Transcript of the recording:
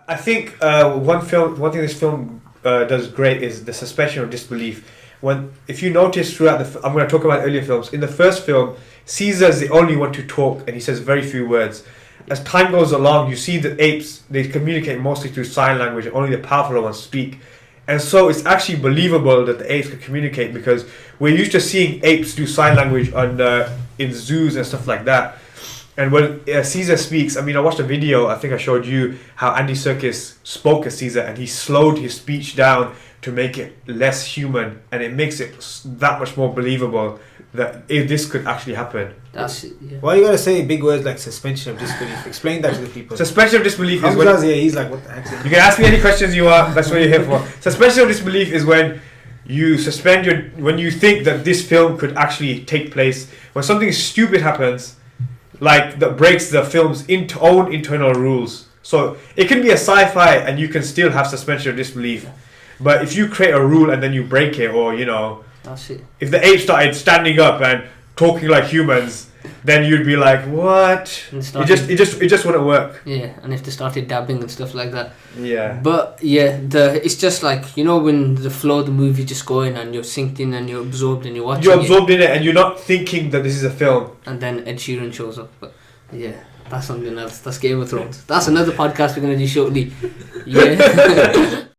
I think one thing this film does great is the suspension of disbelief. If you notice throughout I'm going to talk about earlier films. In the first film, Caesar is the only one to talk, and he says very few words. As time goes along, you see the apes, they communicate mostly through sign language. Only the powerful ones speak. And so it's actually believable that the apes can communicate, because we're used to seeing apes do sign language in zoos and stuff like that. And when Caesar speaks, I mean, I watched a video, I think I showed you, how Andy Serkis spoke as Caesar, and he slowed his speech down to make it less human, and it makes it that much more believable that if this could actually happen. That's it, yeah. Why you gotta say big words like suspension of disbelief? Explain that to the people. Suspension of disbelief is when... he's like, what the heck? You can ask me any questions you want, that's what you're here for. Suspension of disbelief is when you when you think that this film could actually take place, when something stupid happens, like that breaks the film's own internal rules. So it can be a sci-fi and you can still have suspension of disbelief. But if you create a rule and then you break it, or that's it. If the apes started standing up and talking like humans, then you'd be like, what? It just wouldn't work. Yeah, and if they started dabbing and stuff like that. Yeah. But yeah, it's just like, when the flow of the movie just going and you're synced in and you're absorbed and you're watching. You're absorbed in it and you're not thinking that this is a film. And then Ed Sheeran shows up. But yeah, that's something else. That's Game of Thrones. That's another podcast we're gonna do shortly. Yeah.